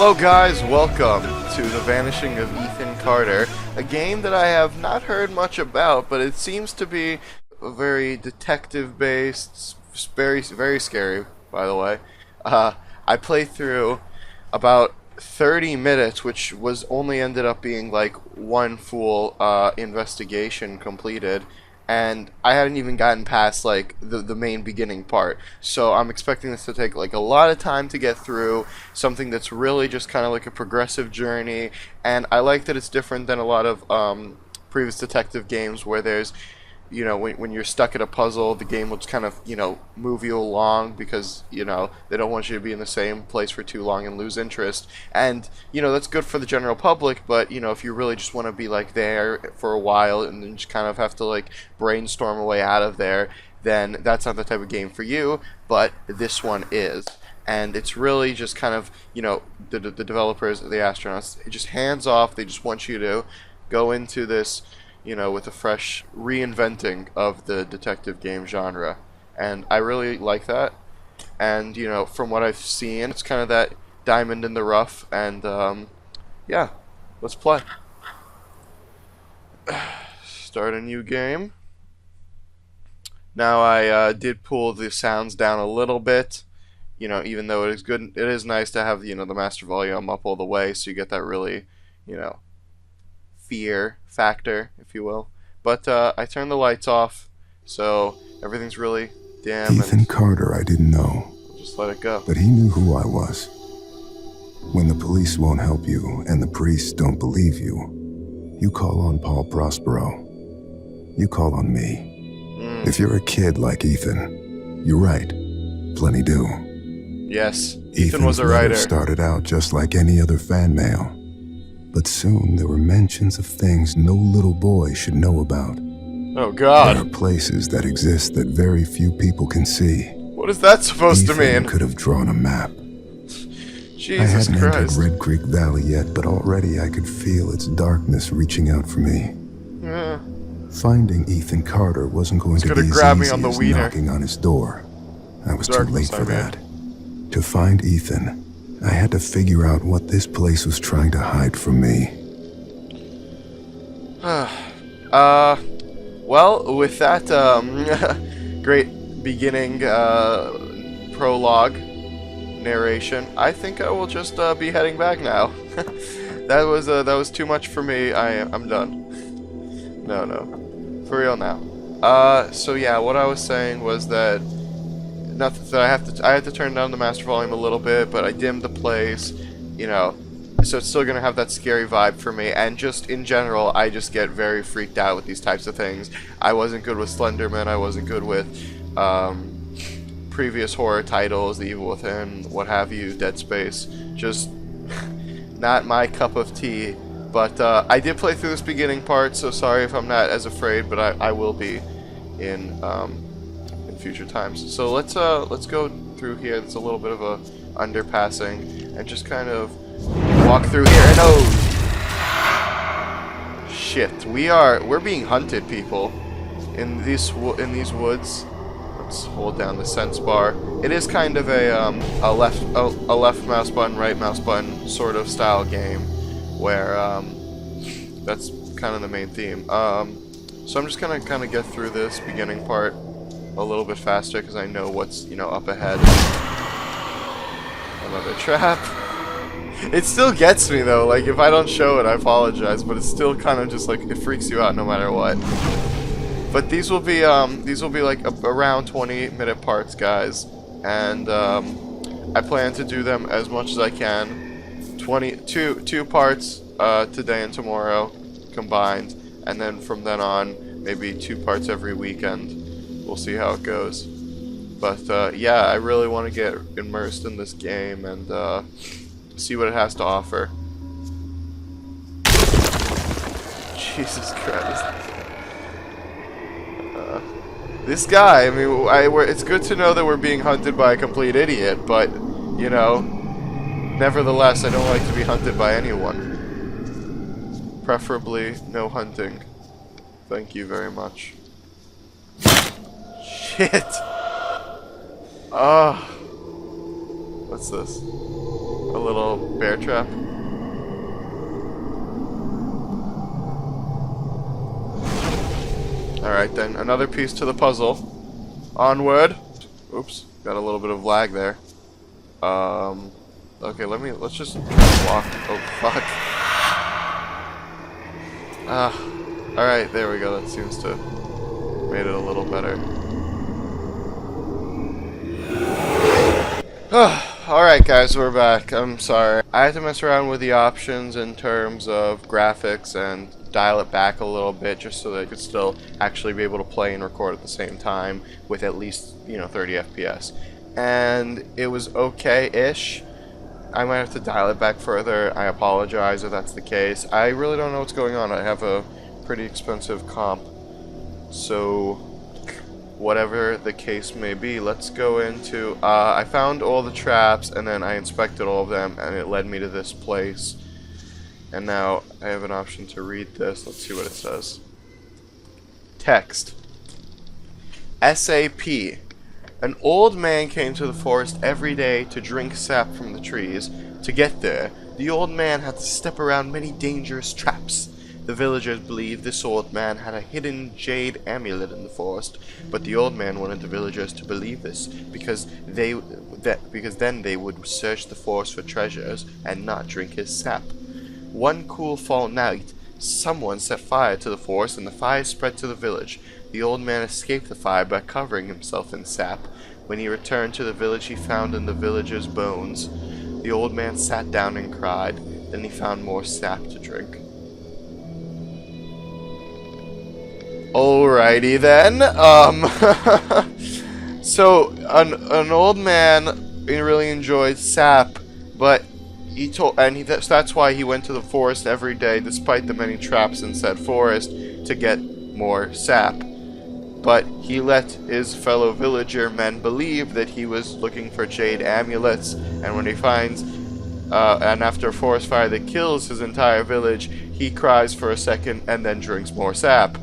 Hello guys, welcome to the Vanishing of Ethan Carter, a game that I have not heard much about, but it seems to be very detective-based, very scary, by the way. I played through about 30 minutes, which was only ended up being like one full investigation completed, and I hadn't even gotten past like the main beginning part. So I'm expecting this to take like a lot of time to get through, something that's really just kind of like a progressive journey, and I like that it's different than a lot of previous detective games where there's, you know, when you're stuck at a puzzle, the game will just kind of, you know, move you along because, you know, they don't want you to be in the same place for too long and lose interest. And, you know, that's good for the general public, but, you know, if you really just want to be, like, there for a while and then just kind of have to, like, brainstorm a way out of there, then that's not the type of game for you, but this one is. And it's really just kind of, you know, the developers, the astronauts, just hands off. They just want you to go into this, you know, with a fresh reinventing of the detective game genre. And I really like that. And, you know, from what I've seen, it's kind of that diamond in the rough. And, yeah, let's play. Start a new game. Now, I did pull the sounds down a little bit. You know, even though it is good, it is nice to have, you know, the master volume up all the way so you get that really, you know, fear factor, if you will. But I turned the lights off, so everything's really dim. Ethan Carter, I didn't know. Just let it go. But he knew who I was. When the police won't help you and the priests don't believe you, you call on Prospiro. You call on me. If you're a kid like Ethan, you're right. Plenty do. Yes, Ethan Ethan's was a writer. Started out just like any other fan mail. But soon there were mentions of things no little boy should know about. Oh God. There are places that exist that very few people can see. What is that supposed to mean? Ethan could have drawn a map. Jesus I hadn't entered Christ. Red Creek Valley yet, but already I could feel its darkness reaching out for me. Yeah. Finding Ethan Carter wasn't going to be as grab me easy on the as wiener. knocking on his door. I was too Darkness, late for I mean. that. To find Ethan, I had to figure out what this place was trying to hide from me. Well, with that great beginning prologue narration, I think I will just be heading back now. that was too much for me. I'm done. No, for real now. So yeah, what I was saying was that nothing that I had to turn down the master volume a little bit, but I dimmed the place, you know, so it's still gonna have that scary vibe for me. And just in general, I just get very freaked out with these types of things. I wasn't good with Slenderman. I wasn't good with previous horror titles, The Evil Within, what have you, Dead Space. Just not my cup of tea. But I did play through this beginning part, so sorry if I'm not as afraid, but I will be in future times. So let's go through here. It's a little bit of a underpassing and just kind of walk through here. And oh shit, we're being hunted, people, in these woods. Let's hold down the sense bar. It is kind of a left mouse button, right mouse button sort of style game where that's kind of the main theme. So I'm just gonna kind of get through this beginning part a little bit faster because I know what's, you know, up ahead. Another trap. It still gets me though. Like, if I don't show it, I apologize, but it's still kind of just like it freaks you out no matter what. But these will be like around 20-minute parts, guys, and I plan to do them as much as I can. Two parts today and tomorrow combined, and then from then on maybe 2 parts every weekend. We'll see how it goes. But yeah, I really want to get immersed in this game and see what it has to offer. Jesus Christ. This guy, I mean, it's good to know that we're being hunted by a complete idiot, but, you know, nevertheless, I don't like to be hunted by anyone. Preferably no hunting. Thank you very much. Shit! Ah. What's this? A little bear trap. Alright then, another piece to the puzzle. Onward. Oops, got a little bit of lag there. Okay, let's just walk. Oh, fuck. Alright, there we go. That seems to made it a little better. Alright guys, we're back. I'm sorry. I had to mess around with the options in terms of graphics and dial it back a little bit just so that I could still actually be able to play and record at the same time with at least, 30 FPS. And it was okay-ish. I might have to dial it back further. I apologize if that's the case. I really don't know what's going on. I have a pretty expensive comp. So, whatever the case may be, let's go into... I found all the traps, and then I inspected all of them, and it led me to this place. And now I have an option to read this. Let's see what it says. Text. SAP. An old man came to the forest every day to drink sap from the trees. To get there, the old man had to step around many dangerous traps. The villagers believed this old man had a hidden jade amulet in the forest, but the old man wanted the villagers to believe this because then they would search the forest for treasures and not drink his sap. One cool fall night, someone set fire to the forest and the fire spread to the village. The old man escaped the fire by covering himself in sap. When he returned to the village, he found in the villagers' bones. The old man sat down and cried. Then he found more sap to drink. Alrighty then. So an old man really enjoyed sap, but that's why he went to the forest every day, despite the many traps in said forest, to get more sap. But he let his fellow villager men believe that he was looking for jade amulets, and when he finds, and after a forest fire that kills his entire village, he cries for a second and then drinks more sap.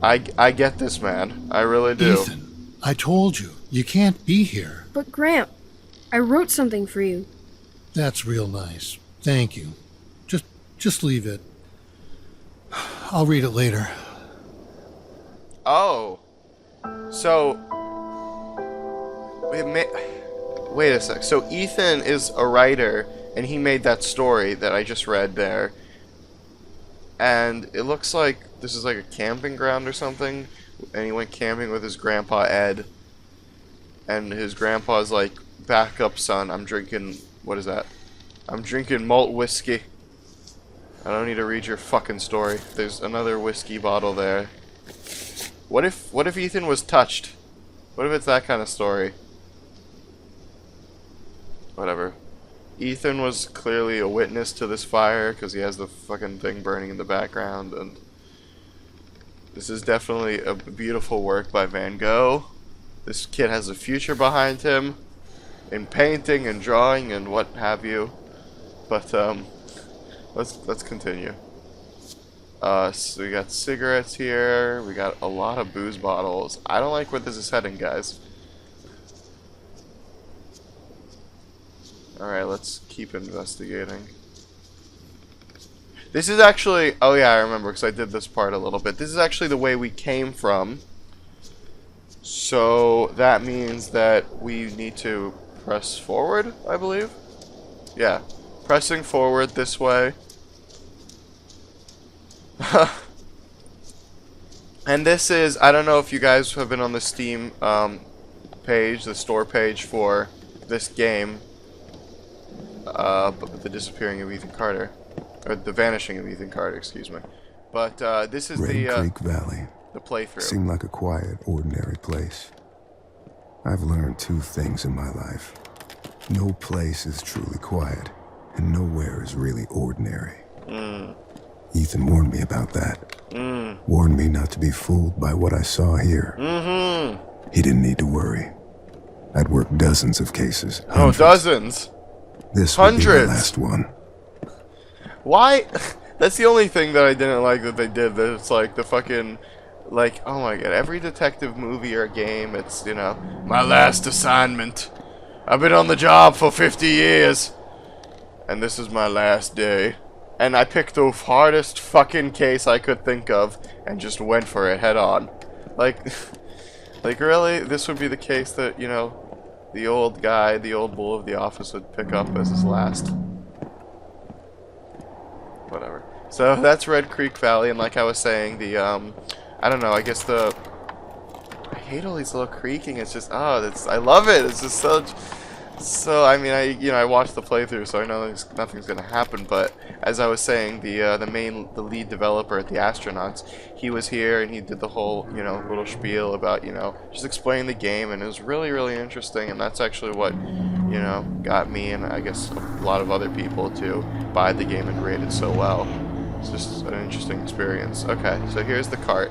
I get this, man. I really do. Ethan, I told you, you can't be here. But Gramp, I wrote something for you. That's real nice. Thank you. Just leave it. I'll read it later. Oh. So... Wait a sec. So Ethan is a writer, and he made that story that I just read there. And it looks like this is like a camping ground or something. And he went camping with his grandpa Ed. And his grandpa's like, back up, son. I'm drinking... What is that? I'm drinking malt whiskey. I don't need to read your fucking story. There's another whiskey bottle there. What if Ethan was touched? What if it's that kind of story? Whatever. Ethan was clearly a witness to this fire because he has the fucking thing burning in the background, and this is definitely a beautiful work by Van Gogh. This kid has a future behind him in painting and drawing and what have you. But let's continue. So we got cigarettes here. We got a lot of booze bottles. I don't like where this is heading, guys. Alright, let's keep investigating. This is actually... Oh yeah, I remember, because I did this part a little bit. This is actually the way we came from. So that means that we need to press forward, I believe? Yeah. Pressing forward this way. And this is... I don't know if you guys have been on the Steam page, the store page for this game. The disappearing of Ethan Carter. Or the vanishing of Ethan Carter, excuse me. But this is Red Creek Valley. the playthrough. Seemed like a quiet, ordinary place. I've learned two things in my life. No place is truly quiet, and nowhere is really ordinary. Ethan warned me about that. Warned me not to be fooled by what I saw here. He didn't need to worry. I'd worked dozens of cases. Oh, dozens! This would be the Hundreds! last one. Why? That's the only thing that I didn't like that they did. That it's like the fucking... Like, oh my god, every detective movie or game, it's, you know, my last assignment. I've been on the job for 50 years. And this is my last day. And I picked the hardest fucking case I could think of and just went for it head on. Like, like really? This would be the case that, you know, the old guy, the old bull of the office would pick up as his last. Whatever. So that's Red Creek Valley, and like I was saying, the, I don't know, I guess the... I hate all these little creaking, it's just, oh, it's, I love it, it's just such... So, I mean, I watched the playthrough, so I know nothing's gonna happen, but as I was saying, the lead developer at the Astronauts, he was here and he did the whole, you know, little spiel about, you know, just explaining the game, and it was really, really interesting, and that's actually what, you know, got me and I guess a lot of other people to buy the game and rate it so well. It's just an interesting experience. Okay, so here's the cart.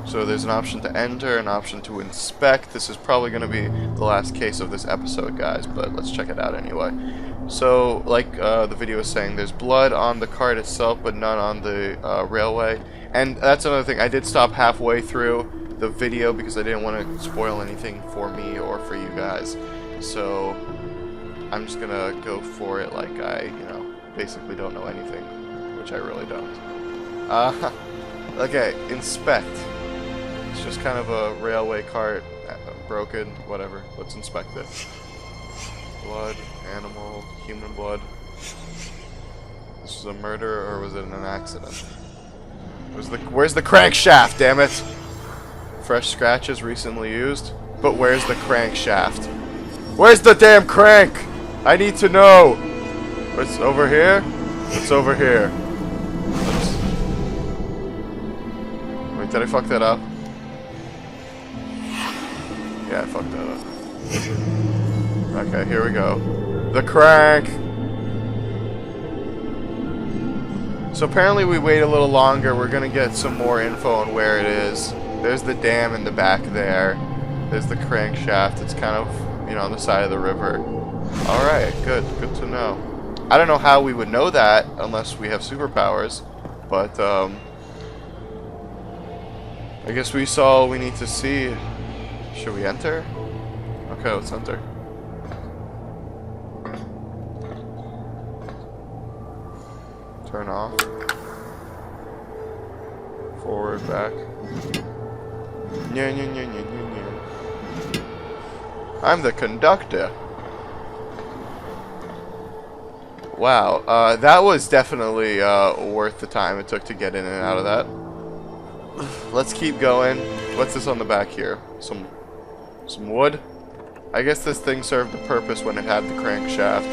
So there's an option to enter, an option to inspect. This is probably going to be the last case of this episode, guys, but let's check it out anyway. So, like the video was saying, there's blood on the cart itself, but none on the railway. And that's another thing. I did stop halfway through the video because I didn't want to spoil anything for me or for you guys. So, I'm just going to go for it like I, you know, basically don't know anything, which I really don't. Okay, inspect. It's just kind of a railway cart, broken, whatever. Let's inspect it. Blood, animal, human blood. This was a murder, or was it an accident? Where's the crankshaft, damn it? Fresh scratches recently used? But where's the crankshaft? Where's the damn crank? I need to know! What's over here? What's over here? Wait, did I fuck that up? Yeah, I fucked that up. Okay, here we go. The crank! So apparently we wait a little longer. We're gonna get some more info on where it is. There's the dam in the back there. There's the crankshaft. It's kind of, you know, on the side of the river. Alright, good. Good to know. I don't know how we would know that unless we have superpowers. But, I guess we saw all we need to see. Should we enter? Okay, let's enter. Turn off. Forward, back. I'm the conductor. Wow, that was definitely worth the time it took to get in and out of that. Let's keep going. What's this on the back here? Some wood? I guess this thing served a purpose when it had the crankshaft,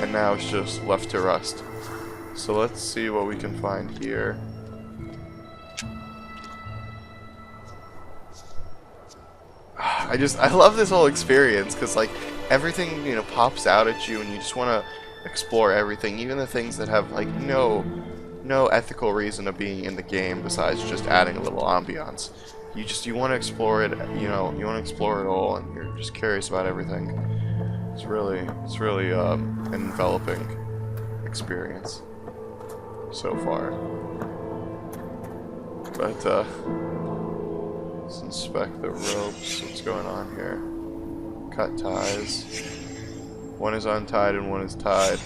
and now it's just left to rust. So let's see what we can find here. I love this whole experience, because like everything, you know, pops out at you and you just want to explore everything, even the things that have like no ethical reason of being in the game besides just adding a little ambiance. You want to explore it, you know, you want to explore it all, and you're just curious about everything. It's really an enveloping experience so far. But let's inspect the ropes. What's going on here? Cut ties. One is untied and one is tied.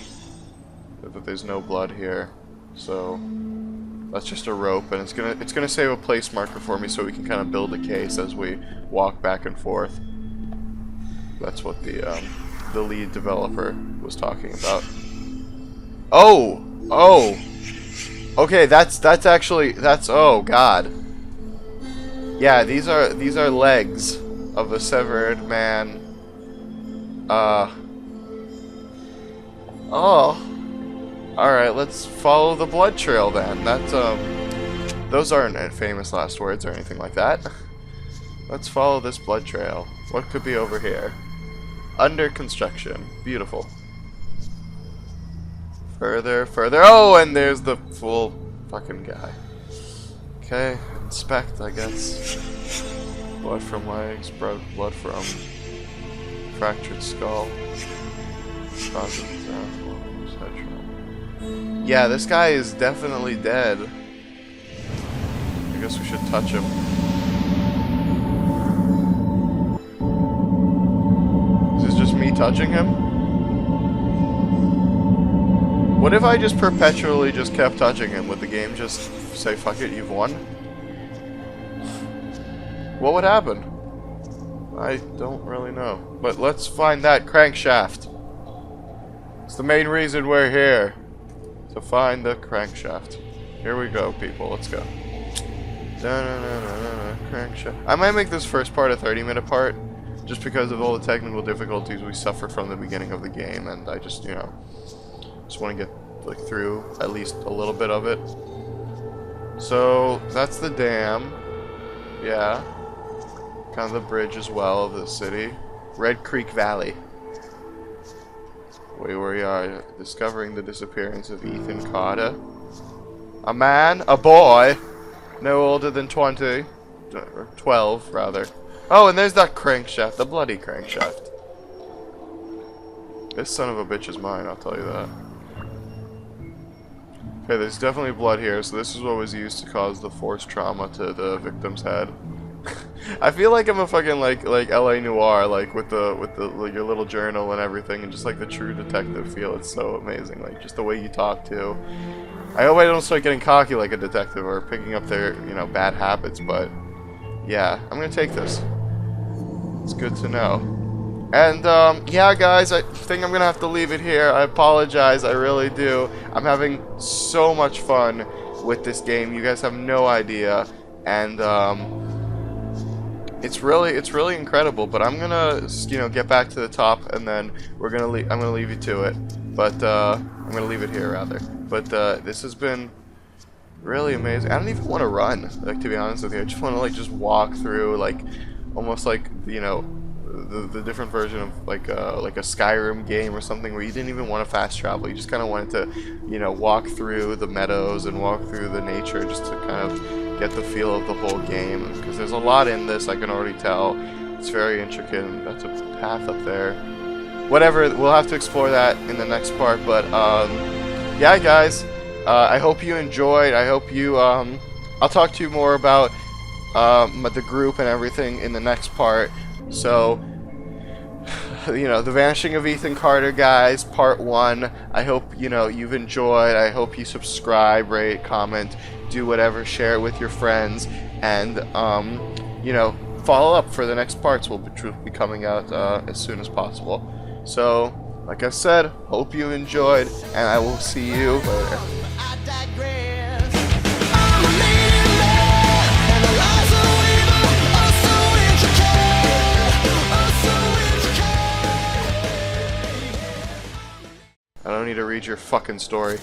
But there's no blood here, so that's just a rope, and it's gonna save a place marker for me so we can kind of build a case as we walk back and forth. That's what the lead developer was talking about. Oh, okay, that's actually oh god. Yeah, these are legs of a severed man. Oh. Alright, let's follow the blood trail then. That's, those aren't famous last words or anything like that. Let's follow this blood trail. What could be over here? Under construction. Beautiful. Further, further. Oh, and there's the full fucking guy. Okay, inspect, I guess. Blood from legs, blood from fractured skull. Yeah, this guy is definitely dead. I guess we should touch him. touching him? What if I just perpetually just kept touching him? Would the game just say, fuck it, you've won? What would happen? I don't really know. But let's find that crankshaft. It's the main reason we're here. To find the crankshaft. Here we go, people. Let's go. Crankshaft. I might make this first part a 30-minute part, just because of all the technical difficulties we suffered from the beginning of the game, and I just, you know, just want to get like through at least a little bit of it. So that's the dam. Yeah. Kind of the bridge as well of the city. Red Creek Valley. Where we are discovering the disappearance of Ethan Carter. A man, a boy, no older than 20, or 12 rather. Oh, and there's that crankshaft, the bloody crankshaft. This son of a bitch is mine, I'll tell you that. Okay, there's definitely blood here, so this is what was used to cause the force trauma to the victim's head. I feel like I'm a fucking like LA Noire, like with like, your little journal and everything, and just like the true detective feel. It's so amazing, like just the way you talk too. I hope I don't start getting cocky like a detective or picking up their, you know, bad habits, but yeah, I'm gonna take this. It's good to know. And yeah, guys, I think I'm gonna have to leave it here. I apologize, I really do. I'm having so much fun with this game. You guys have no idea, and it's really incredible. But I'm gonna, you know, get back to the top, and then I'm gonna leave you to it. But I'm gonna leave it here rather. But this has been really amazing. I don't even want to run, like, to be honest with you. I just want to like just walk through, like almost like, you know, the different version of like a Skyrim game or something where you didn't even want to fast travel. You just kind of wanted to, you know, walk through the meadows and walk through the nature just to kind of get the feel of the whole game. Because there's a lot in this, I can already tell. It's very intricate, and that's a path up there. Whatever, we'll have to explore that in the next part. But yeah, guys, I hope you enjoyed. I hope you I'll talk to you more about the group and everything in the next part. So, you know, The Vanishing of Ethan Carter, guys, part 1. I hope, you know, you've enjoyed. I hope you subscribe, rate, comment, do whatever, share it with your friends, and you know, follow up for the next parts. Will be coming out as soon as possible. So, like I said, hope you enjoyed, and I will see you later. I don't need to read your fucking story.